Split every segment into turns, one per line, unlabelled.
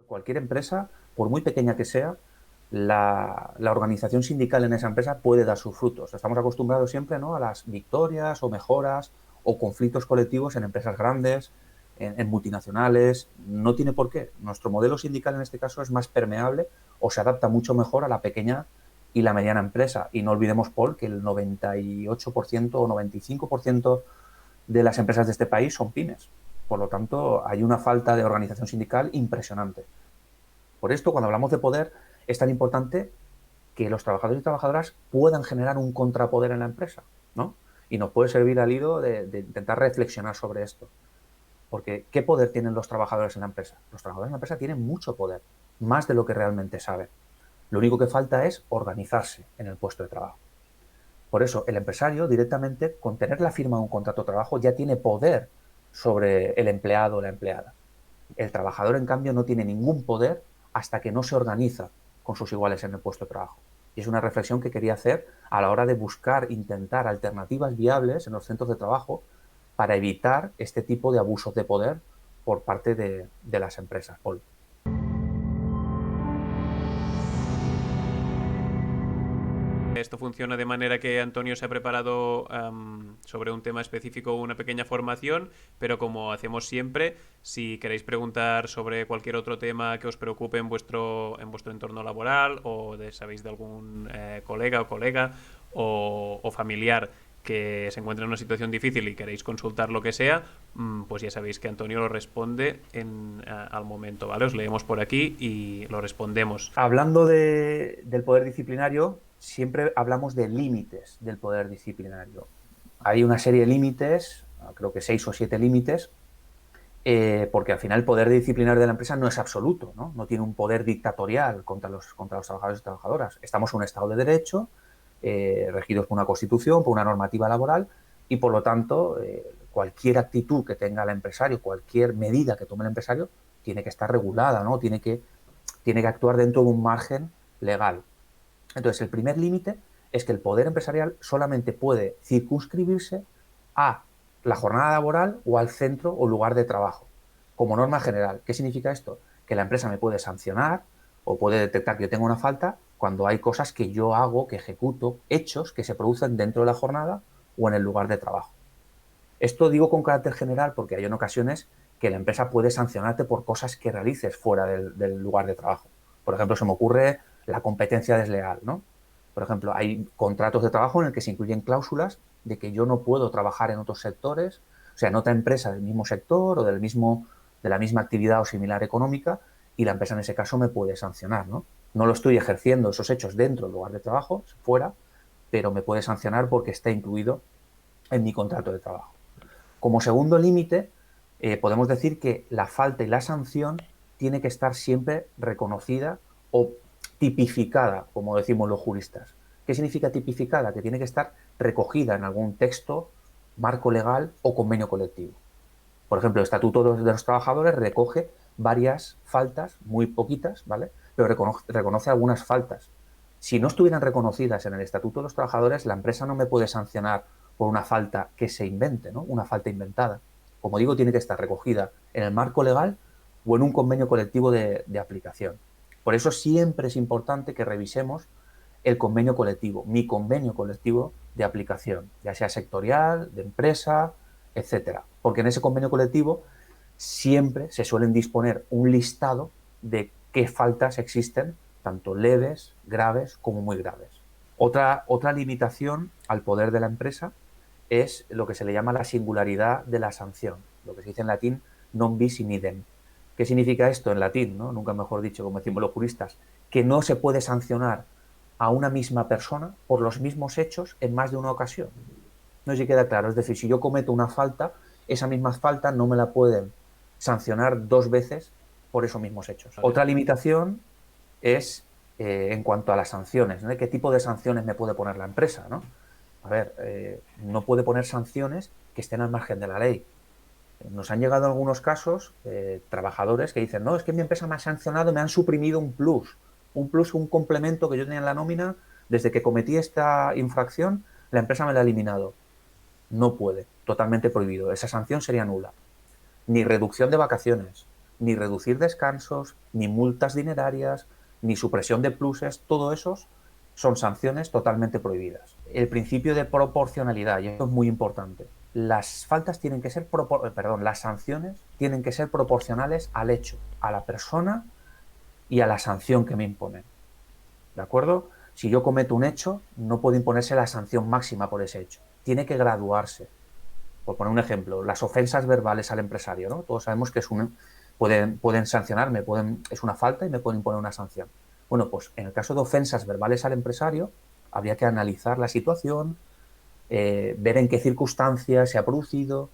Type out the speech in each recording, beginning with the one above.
Cualquier empresa, por muy pequeña que sea, la organización sindical en esa empresa puede dar sus frutos. Estamos acostumbrados siempre, ¿no?, a las victorias o mejoras o conflictos colectivos en empresas grandes, en multinacionales. No tiene por qué. Nuestro modelo sindical en este caso es más permeable o se adapta mucho mejor a la pequeña y la mediana empresa. Y no olvidemos, Paul, que el 98% o 95% de las empresas de este país son pymes. Por lo tanto, hay una falta de organización sindical impresionante. Por esto, cuando hablamos de poder, es tan importante que los trabajadores y trabajadoras puedan generar un contrapoder en la empresa, ¿no? Y nos puede servir al hilo de intentar reflexionar sobre esto. Porque, ¿qué poder tienen los trabajadores en la empresa? Los trabajadores en la empresa tienen mucho poder, más de lo que realmente saben. Lo único que falta es organizarse en el puesto de trabajo. Por eso, el empresario directamente, con tener la firma de un contrato de trabajo, ya tiene poder sobre el empleado o la empleada. El trabajador, en cambio, no tiene ningún poder hasta que no se organiza con sus iguales en el puesto de trabajo. Y es una reflexión que quería hacer a la hora de buscar, intentar alternativas viables en los centros de trabajo para evitar este tipo de abusos de poder por parte de las empresas, Paul.
Esto funciona de manera que Antonio se ha preparado sobre un tema específico una pequeña formación, pero como hacemos siempre, si queréis preguntar sobre cualquier otro tema que os preocupe en vuestro entorno laboral o sabéis de algún colega o colega o familiar que se encuentra en una situación difícil y queréis consultar lo que sea, pues ya sabéis que Antonio lo responde al momento, ¿vale? Os leemos por aquí y lo respondemos.
Hablando del poder disciplinario, siempre hablamos de límites del poder disciplinario. Hay una serie de límites, creo que 6 o 7 límites, porque al final el poder disciplinario de la empresa no es absoluto, ¿no? No tiene un poder dictatorial contra los trabajadores y trabajadoras. Estamos en un Estado de Derecho, regidos por una Constitución, por una normativa laboral, y por lo tanto, cualquier actitud que tenga el empresario, cualquier medida que tome el empresario, tiene que estar regulada, ¿no? Tiene que actuar dentro de un margen legal. Entonces, el primer límite es que el poder empresarial solamente puede circunscribirse a la jornada laboral o al centro o lugar de trabajo, como norma general. ¿Qué significa esto? Que la empresa me puede sancionar o puede detectar que yo tengo una falta cuando hay cosas que yo hago, que ejecuto, hechos que se producen dentro de la jornada o en el lugar de trabajo. Esto digo con carácter general porque hay en ocasiones que la empresa puede sancionarte por cosas que realices fuera del lugar de trabajo. Por ejemplo, se me ocurre la competencia desleal, ¿no? Por ejemplo, hay contratos de trabajo en el que se incluyen cláusulas de que yo no puedo trabajar en otros sectores, o sea, en otra empresa del mismo sector o de la misma actividad o similar económica, y la empresa en ese caso me puede sancionar, ¿no? No lo estoy ejerciendo esos hechos dentro del lugar de trabajo, fuera, pero me puede sancionar porque está incluido en mi contrato de trabajo. Como segundo límite, podemos decir que la falta y la sanción tiene que estar siempre reconocida o tipificada, como decimos los juristas. ¿Qué significa tipificada? Que tiene que estar recogida en algún texto, marco legal o convenio colectivo. Por ejemplo, el Estatuto de los Trabajadores recoge varias faltas, muy poquitas, ¿vale? Pero reconoce algunas faltas. Si no estuvieran reconocidas en el Estatuto de los Trabajadores, la empresa no me puede sancionar por una falta que se invente, ¿no? Una falta inventada. Como digo, tiene que estar recogida en el marco legal o en un convenio colectivo de aplicación. Por eso siempre es importante que revisemos el convenio colectivo, mi convenio colectivo de aplicación, ya sea sectorial, de empresa, etcétera. Porque en ese convenio colectivo siempre se suelen disponer un listado de qué faltas existen, tanto leves, graves como muy graves. Otra limitación al poder de la empresa es lo que se le llama la singularidad de la sanción, lo que se dice en latín non bis in idem. ¿Qué significa esto en latín? ¿No? Nunca mejor dicho, como decimos los juristas, que no se puede sancionar a una misma persona por los mismos hechos en más de una ocasión. No sé si queda claro. Es decir, si yo cometo una falta, esa misma falta no me la pueden sancionar dos veces por esos mismos hechos.
¿Vale?
Otra limitación es en cuanto a las sanciones, ¿no? ¿Qué tipo de sanciones me puede poner la empresa? ¿No? A ver, no puede poner sanciones que estén al margen de la ley. Nos han llegado algunos casos, trabajadores que dicen, no, es que mi empresa me ha sancionado, me han suprimido un plus, un complemento que yo tenía en la nómina, desde que cometí esta infracción, la empresa me la ha eliminado. No puede, totalmente prohibido. Esa sanción sería nula. Ni reducción de vacaciones, ni reducir descansos, ni multas dinerarias, ni supresión de pluses, todo eso son sanciones totalmente prohibidas. El principio de proporcionalidad, y esto es muy importante. Las faltas tienen que ser, las sanciones tienen que ser proporcionales al hecho, a la persona y a la sanción que me imponen. ¿De acuerdo? Si yo cometo un hecho, no puede imponerse la sanción máxima por ese hecho. Tiene que graduarse. Por poner un ejemplo, las ofensas verbales al empresario, ¿no? Todos sabemos que pueden sancionarme, es una falta y me pueden imponer una sanción. Bueno, pues en el caso de ofensas verbales al empresario, habría que analizar la situación, ver en qué circunstancias se ha producido,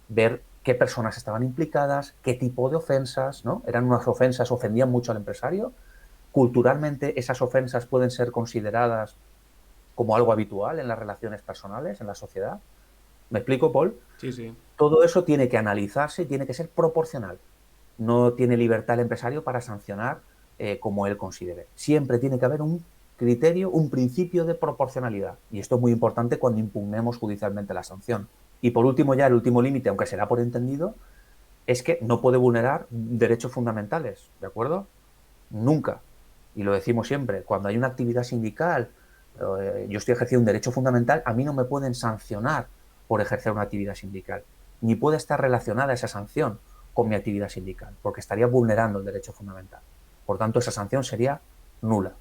ver qué personas estaban implicadas, qué tipo de ofensas, ¿no? Eran unas ofensas, ofendían mucho al empresario. Culturalmente, esas ofensas pueden ser consideradas como algo habitual en las relaciones personales, en la sociedad. ¿Me explico, Paul?
Sí, sí.
Todo eso tiene que analizarse y tiene que ser proporcional. No tiene libertad el empresario para sancionar como él considere. Siempre tiene que haber un criterio, un principio de proporcionalidad. Y esto es muy importante cuando impugnemos judicialmente la sanción. Y por último, ya el último límite, aunque será por entendido, es que no puede vulnerar derechos fundamentales, ¿de acuerdo? Nunca. Y lo decimos siempre, cuando hay una actividad sindical, yo estoy ejerciendo un derecho fundamental, a mí no me pueden sancionar por ejercer una actividad sindical, ni puede estar relacionada esa sanción con mi actividad sindical, porque estaría vulnerando el derecho fundamental. Por tanto, esa sanción sería nula.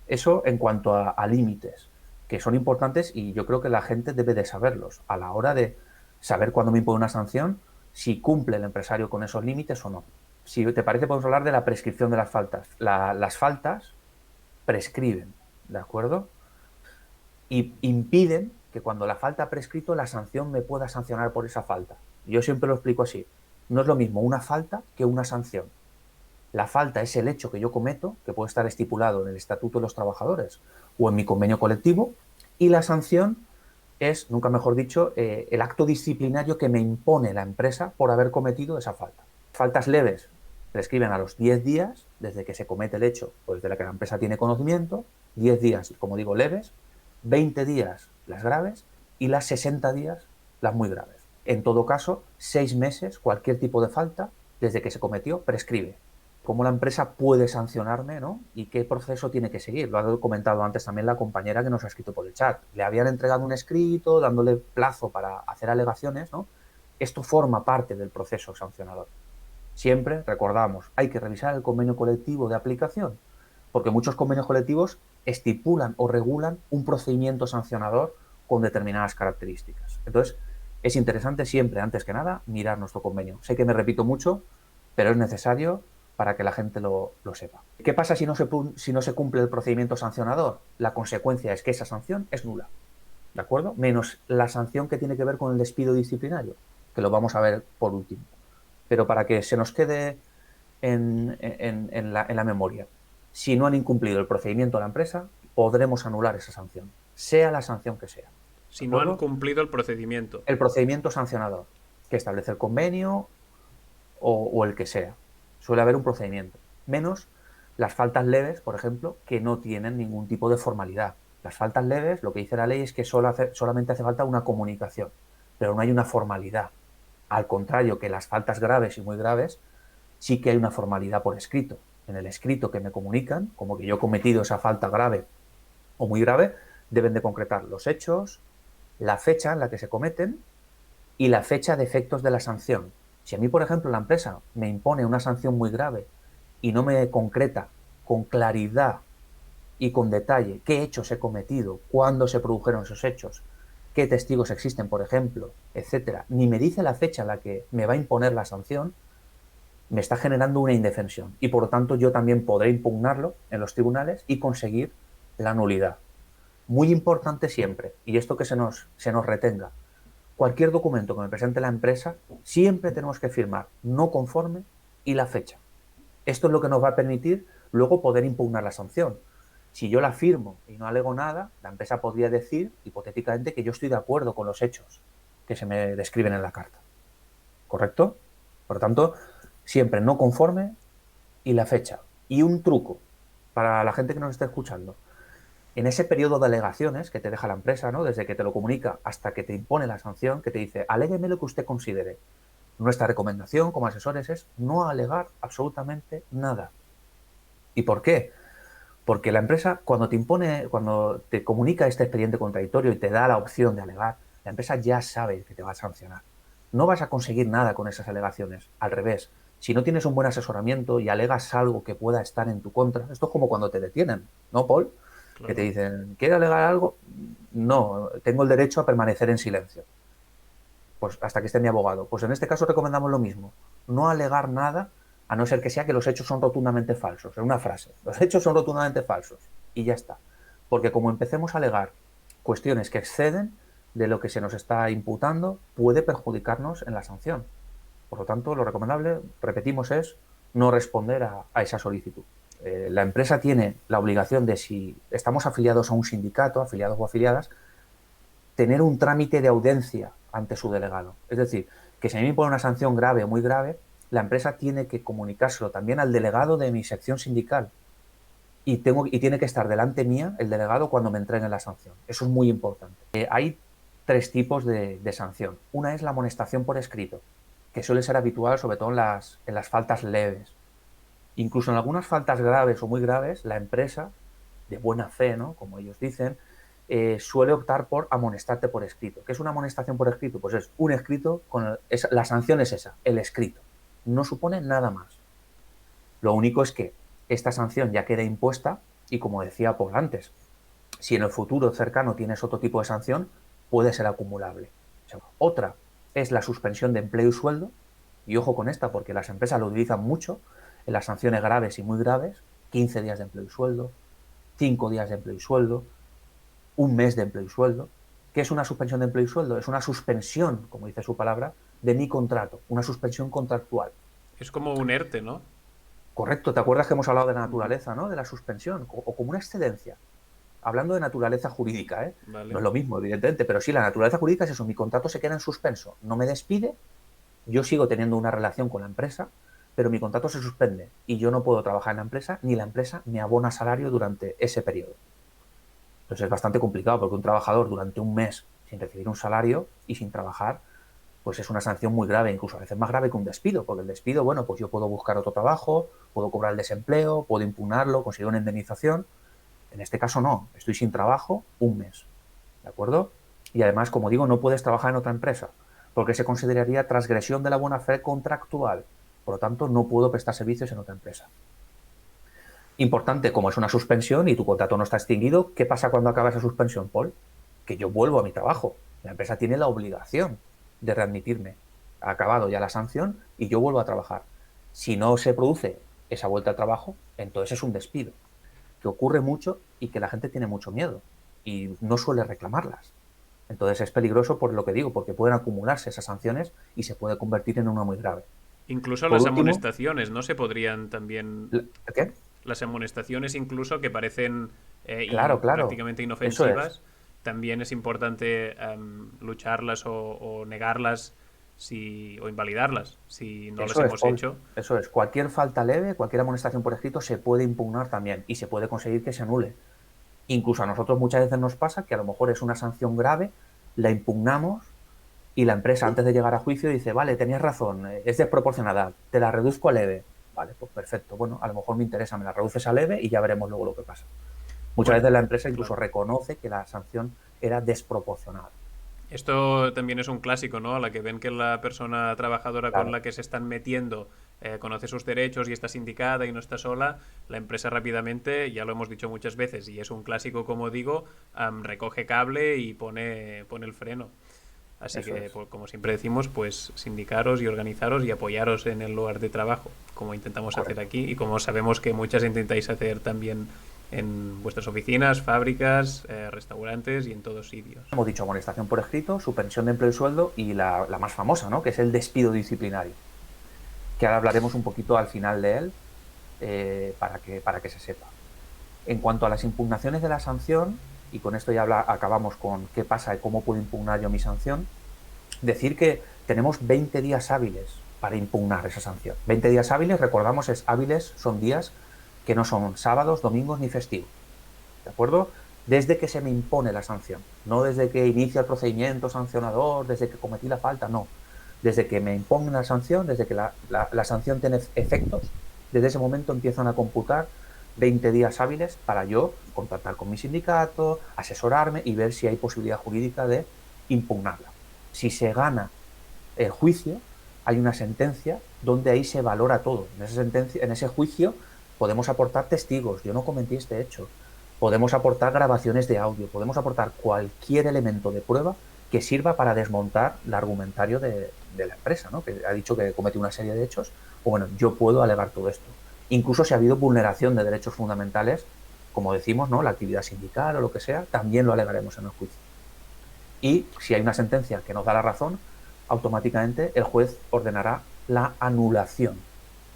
Eso en cuanto a límites, que son importantes y yo creo que la gente debe de saberlos a la hora de saber cuándo me impone una sanción, si cumple el empresario con esos límites o no. Si te parece, podemos hablar de la prescripción de las faltas. Las faltas prescriben, ¿de acuerdo? Y impiden que cuando la falta ha prescrito, la sanción me pueda sancionar por esa falta. Yo siempre lo explico así. No es lo mismo una falta que una sanción. La falta es el hecho que yo cometo, que puede estar estipulado en el Estatuto de los Trabajadores o en mi convenio colectivo, y la sanción es, nunca mejor dicho, el acto disciplinario que me impone la empresa por haber cometido esa falta. Faltas leves prescriben a los 10 días desde que se comete el hecho o desde la que la empresa tiene conocimiento, 10 días, como digo, leves, 20 días las graves y las 60 días las muy graves. En todo caso, 6 meses, cualquier tipo de falta, desde que se cometió, prescribe. ¿Cómo la empresa puede sancionarme, ¿no? Y qué proceso tiene que seguir? Lo ha comentado antes también la compañera que nos ha escrito por el chat. Le habían entregado un escrito, dándole plazo para hacer alegaciones, ¿no? Esto forma parte del proceso sancionador. Siempre, recordamos, hay que revisar el convenio colectivo de aplicación, porque muchos convenios colectivos estipulan o regulan un procedimiento sancionador con determinadas características. Entonces, es interesante siempre, antes que nada, mirar nuestro convenio. Sé que me repito mucho, pero es necesario para que la gente lo sepa. ¿Qué pasa si no se cumple el procedimiento sancionador? La consecuencia es que esa sanción es nula, ¿de acuerdo? Menos la sanción que tiene que ver con el despido disciplinario, que lo vamos a ver por último. Pero para que se nos quede en la memoria, si no han incumplido el procedimiento de la empresa, podremos anular esa sanción, sea la sanción que sea. ¿De
Si no han
acuerdo?
cumplido el procedimiento.
El procedimiento sancionador, que establece el convenio o el que sea. Suele haber un procedimiento. Menos las faltas leves, por ejemplo, que no tienen ningún tipo de formalidad. Las faltas leves, lo que dice la ley es que solamente hace falta una comunicación, pero no hay una formalidad. Al contrario que las faltas graves y muy graves, sí que hay una formalidad por escrito. En el escrito que me comunican, como que yo he cometido esa falta grave o muy grave, deben de concretar los hechos, la fecha en la que se cometen y la fecha de efectos de la sanción. Si a mí, por ejemplo, la empresa me impone una sanción muy grave y no me concreta con claridad y con detalle qué hechos he cometido, cuándo se produjeron esos hechos, qué testigos existen, por ejemplo, etcétera, ni me dice la fecha en la que me va a imponer la sanción, me está generando una indefensión y por lo tanto yo también podré impugnarlo en los tribunales y conseguir la nulidad. Muy importante siempre, y esto que se nos retenga, cualquier documento que me presente la empresa, siempre tenemos que firmar no conforme y la fecha. Esto es lo que nos va a permitir luego poder impugnar la sanción. Si yo la firmo y no alego nada, la empresa podría decir, hipotéticamente, que yo estoy de acuerdo con los hechos que se me describen en la carta. ¿Correcto? Por lo tanto, siempre no conforme y la fecha. Y un truco para la gente que nos está escuchando. En ese periodo de alegaciones que te deja la empresa, ¿no? Desde que te lo comunica hasta que te impone la sanción, que te dice, alégueme lo que usted considere. Nuestra recomendación como asesores es no alegar absolutamente nada. ¿Y por qué? Porque la empresa, cuando te comunica este expediente contradictorio y te da la opción de alegar, la empresa ya sabe que te va a sancionar. No vas a conseguir nada con esas alegaciones. Al revés, si no tienes un buen asesoramiento y alegas algo que pueda estar en tu contra, esto es como cuando te detienen, ¿no, Paul? Que te
Claro.
dicen, ¿quieres alegar algo? No, tengo el derecho a permanecer en silencio. Pues hasta que esté mi abogado. Pues en este caso recomendamos lo mismo. No alegar nada, a no ser que sea que los hechos son rotundamente falsos. Es una frase. Los hechos son rotundamente falsos. Y ya está. Porque como empecemos a alegar cuestiones que exceden de lo que se nos está imputando, puede perjudicarnos en la sanción. Por lo tanto, lo recomendable, repetimos, es no responder a esa solicitud. La empresa tiene la obligación de, si estamos afiliados a un sindicato, afiliados o afiliadas, tener un trámite de audiencia ante su delegado. Es decir, que si a mí me pone una sanción grave o muy grave, la empresa tiene que comunicárselo también al delegado de mi sección sindical. Y tiene que estar delante mía el delegado cuando me entreguen la sanción. Eso es muy importante. Hay tres tipos de sanción. Una es la amonestación por escrito, que suele ser habitual sobre todo en las faltas leves. Incluso en algunas faltas graves o muy graves, la empresa, de buena fe, ¿no?, como ellos dicen, suele optar por amonestarte por escrito. ¿Qué es una amonestación por escrito? Pues es un escrito, la sanción es esa, el escrito. No supone nada más. Lo único es que esta sanción ya queda impuesta y, como decía Paul antes, si en el futuro cercano tienes otro tipo de sanción, puede ser acumulable. Otra es la suspensión de empleo y sueldo, y ojo con esta porque las empresas lo utilizan mucho en las sanciones graves y muy graves: 15 días de empleo y sueldo, 5 días de empleo y sueldo, un mes de empleo y sueldo. ¿Qué es una suspensión de empleo y sueldo? Es una suspensión, como dice su palabra, de mi contrato, una suspensión contractual.
Es como un ERTE, ¿no?
Correcto, ¿te acuerdas que hemos hablado de la
Ujú.
naturaleza, ¿no?, de la suspensión, o como una excedencia? Hablando de naturaleza jurídica, ¿eh? No
Vale.
es lo mismo, evidentemente, pero sí, la naturaleza jurídica es eso: mi contrato se queda en suspenso, no me despide, yo sigo teniendo una relación con la empresa, pero mi contrato se suspende y yo no puedo trabajar en la empresa, ni la empresa me abona salario durante ese periodo. Entonces es bastante complicado, porque un trabajador durante un mes sin recibir un salario y sin trabajar, pues es una sanción muy grave, incluso a veces más grave que un despido, porque el despido, bueno, pues yo puedo buscar otro trabajo, puedo cobrar el desempleo, puedo impugnarlo, conseguir una indemnización. En este caso no, estoy sin trabajo un mes, ¿de acuerdo? Y además, como digo, no puedes trabajar en otra empresa, porque se consideraría transgresión de la buena fe contractual. Por lo tanto, no puedo prestar servicios en otra empresa. Importante, como es una suspensión y tu contrato no está extinguido, ¿qué pasa cuando acaba esa suspensión, Paul? Que yo vuelvo a mi trabajo. La empresa tiene la obligación de readmitirme. Ha acabado ya la sanción y yo vuelvo a trabajar. Si no se produce esa vuelta al trabajo, entonces es un despido, que ocurre mucho y que la gente tiene mucho miedo y no suele reclamarlas. Entonces es peligroso por lo que digo, porque pueden acumularse esas sanciones y se puede convertir en una muy grave.
Incluso
Por
las
último,
amonestaciones, ¿no? Se podrían también...
¿qué?
Las amonestaciones incluso que parecen
Claro, claro,
prácticamente
eso es.
inofensivas, también es importante lucharlas o negarlas o invalidarlas si no las
Eso es,
hemos
Paul.
hecho.
Eso es. Cualquier falta leve, cualquier amonestación por escrito se puede impugnar también y se puede conseguir que se anule. Incluso a nosotros muchas veces nos pasa que a lo mejor es una sanción grave, la impugnamos y la empresa, antes de llegar a juicio, dice: vale, tenías razón, es desproporcionada, te la reduzco a leve. Vale, pues perfecto. Bueno, a lo mejor me interesa, me la reduces a leve y ya veremos luego lo que pasa. Muchas
Bueno,
veces la empresa incluso
claro.
reconoce que la sanción era desproporcionada.
Esto también es un clásico, ¿no? A la que ven que la persona trabajadora con
Claro,
la que se están metiendo conoce sus derechos y está sindicada y no está sola, la empresa rápidamente, ya lo hemos dicho muchas veces, y es un clásico, como digo, recoge cable y pone el freno. Así
eso
que,
es.
como siempre decimos, pues sindicaros y organizaros y apoyaros en el lugar de trabajo, como intentamos hacer
Correcto.
aquí y como sabemos que muchas intentáis hacer también en vuestras oficinas, fábricas, restaurantes y en todos sitios.
Hemos dicho amonestación por escrito, suspensión de empleo y sueldo y la más famosa, ¿no?, que es el despido disciplinario, que ahora hablaremos un poquito al final de él, para que se sepa. En cuanto a las impugnaciones de la sanción, y con esto ya acabamos con qué pasa y cómo puedo impugnar yo mi sanción, decir que tenemos 20 días hábiles para impugnar esa sanción. 20 días hábiles, recordamos, son días que no son sábados, domingos ni festivos. ¿De acuerdo? Desde que se me impone la sanción, no desde que inicia el procedimiento sancionador, desde que cometí la falta, no. Desde que me impongan la sanción, desde que la sanción tiene efectos, desde ese momento empiezan a computar 20 días hábiles para yo contactar con mi sindicato, asesorarme y ver si hay posibilidad jurídica de impugnarla. Si se gana el juicio, hay una sentencia donde ahí se valora todo. En ese juicio podemos aportar testigos. Yo no cometí este hecho. Podemos aportar grabaciones de audio. Podemos aportar cualquier elemento de prueba que sirva para desmontar el argumentario de la empresa, ¿no? Que ha dicho que cometió una serie de hechos. O bueno, yo puedo alegar todo esto. Incluso si ha habido vulneración de derechos fundamentales, como decimos, ¿no? La actividad sindical o lo que sea, también lo alegaremos en el juicio. Y si hay una sentencia que nos da la razón, automáticamente el juez ordenará la anulación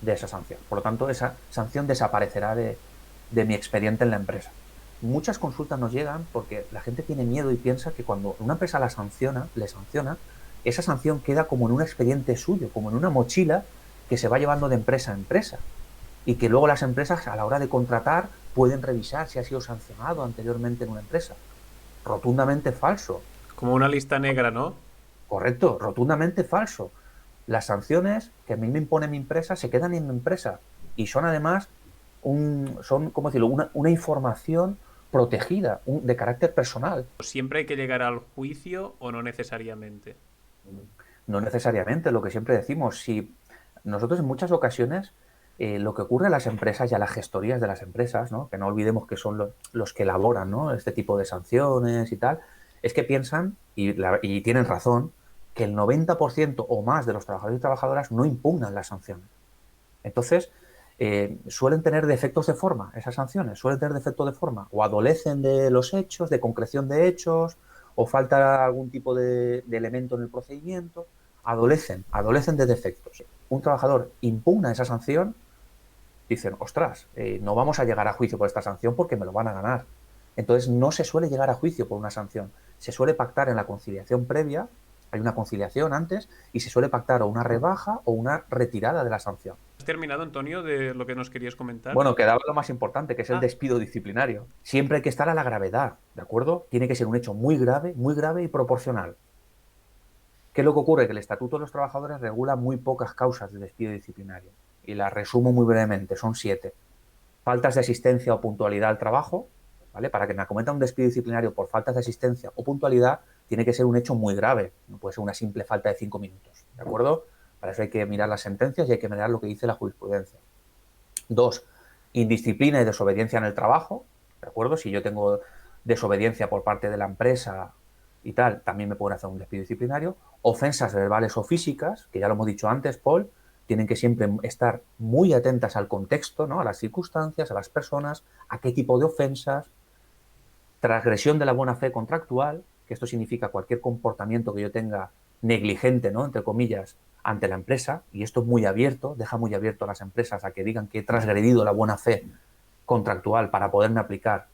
de esa sanción. Por lo tanto, esa sanción desaparecerá de mi expediente en la empresa. Muchas consultas nos llegan porque la gente tiene miedo y piensa que cuando una empresa le sanciona, esa sanción queda como en un expediente suyo, como en una mochila que se va llevando de empresa a empresa. Y que luego las empresas, a la hora de contratar, pueden revisar si ha sido sancionado anteriormente en una empresa. Rotundamente falso.
Como una lista negra, ¿no?
Correcto, rotundamente falso. Las sanciones que a mí me impone mi empresa se quedan en mi empresa y son además ¿cómo decirlo? Una información protegida, de carácter personal.
¿Siempre hay que llegar al juicio o no necesariamente?
No necesariamente, lo que siempre decimos, si nosotros en muchas ocasiones lo que ocurre a las empresas y a las gestorías de las empresas, ¿no? Que no olvidemos que son los que elaboran, ¿no? Este tipo de sanciones y tal, es que piensan, y tienen razón, que el 90% o más de los trabajadores y trabajadoras no impugnan las sanciones. Entonces, suelen tener defectos de forma, esas sanciones, suelen tener defectos de forma, o adolecen de los hechos, de concreción de hechos, o falta algún tipo de elemento en el procedimiento, adolecen de defectos. Un trabajador impugna esa sanción, dicen, ostras, no vamos a llegar a juicio por esta sanción porque me lo van a ganar. Entonces no se suele llegar a juicio por una sanción, se suele pactar en la conciliación previa, hay una conciliación antes, y se suele pactar o una rebaja o una retirada de la sanción.
¿Has terminado, Antonio, de lo que nos querías comentar?
Bueno, quedaba lo más importante, que es el
Ah,
despido disciplinario. Siempre hay que estar a la gravedad, ¿de acuerdo? Tiene que ser un hecho muy grave y proporcional. ¿Qué es lo que ocurre? Que el Estatuto de los Trabajadores regula muy pocas causas de despido disciplinario. Y las resumo muy brevemente, son 7. Faltas de asistencia o puntualidad al trabajo, ¿vale? Para que me acometa un despido disciplinario por faltas de asistencia o puntualidad, tiene que ser un hecho muy grave. No puede ser una simple falta de 5 minutos, ¿de acuerdo? Para eso hay que mirar las sentencias y hay que mirar lo que dice la jurisprudencia. 2. Indisciplina y desobediencia en el trabajo, ¿de acuerdo? Si yo tengo desobediencia por parte de la empresa y tal, también me pueden hacer un despido disciplinario. Ofensas verbales o físicas, que ya lo hemos dicho antes, Paul, tienen que siempre estar muy atentas al contexto, ¿no? A las circunstancias, a las personas, a qué tipo de ofensas. Transgresión de la buena fe contractual, que esto significa cualquier comportamiento que yo tenga negligente, ¿no? Entre comillas, ante la empresa, y esto es muy abierto, deja muy abierto a las empresas a que digan que he transgredido la buena fe contractual para poderme aplicar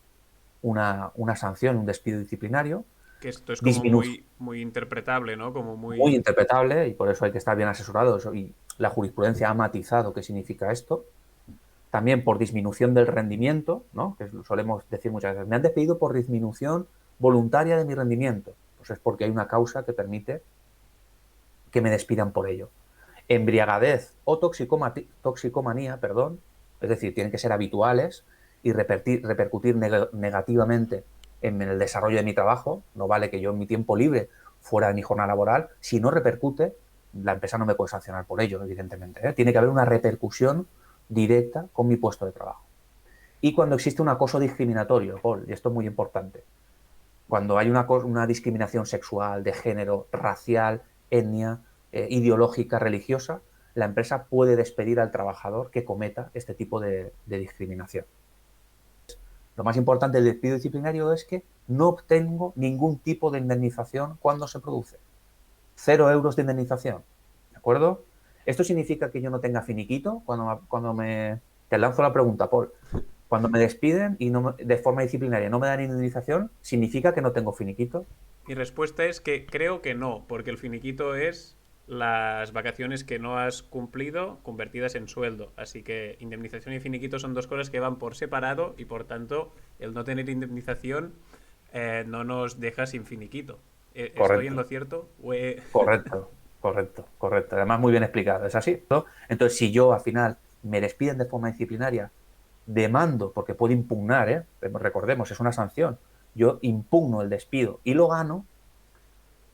una sanción, un despido disciplinario.
que esto es como
Disminución
muy interpretable, ¿no? Como
muy
muy...
interpretable y por eso hay que estar bien asesorados y la jurisprudencia ha matizado qué significa esto. También por disminución del rendimiento, ¿no? Que solemos decir muchas veces, me han despedido por disminución voluntaria de mi rendimiento. Pues es porque hay una causa que permite que me despidan por ello. Embriagadez o toxicomanía, perdón, es decir, tienen que ser habituales y repercutir negativamente en el desarrollo de mi trabajo. No vale que yo en mi tiempo libre, fuera de mi jornada laboral, si no repercute, la empresa no me puede sancionar por ello, evidentemente, ¿eh? Tiene que haber una repercusión directa con mi puesto de trabajo. Y cuando existe un acoso discriminatorio, Paul, y esto es muy importante, cuando hay una discriminación sexual, de género, racial, etnia, ideológica, religiosa, la empresa puede despedir al trabajador que cometa este tipo de discriminación. Lo más importante del despido disciplinario es que no obtengo ningún tipo de indemnización cuando se produce. 0 € de indemnización. ¿De acuerdo? ¿Esto significa que yo no tenga finiquito cuando me... Te lanzo la pregunta, Paul. Cuando me despiden y de forma disciplinaria no me dan indemnización, ¿significa que no tengo finiquito?
Mi respuesta es que creo que no, porque el finiquito es las vacaciones que no has cumplido convertidas en sueldo. Así que indemnización y finiquito son dos cosas que van por separado y por tanto el no tener indemnización no nos deja sin finiquito. ¿Estoy en
Correcto,
lo cierto?
correcto. Correcto, correcto. Además, muy bien explicado. Es así, ¿no? Entonces, si yo al final me despiden de forma disciplinaria, demando, porque puedo impugnar, ¿eh? Recordemos, es una sanción. Yo impugno el despido y lo gano.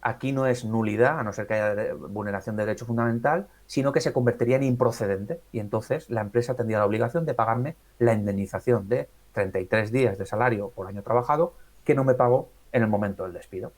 Aquí no es nulidad, a no ser que haya vulneración de derecho fundamental, sino que se convertiría en improcedente. Y entonces la empresa tendría la obligación de pagarme la indemnización de 33 días de salario por año trabajado que no me pagó en el momento del despido.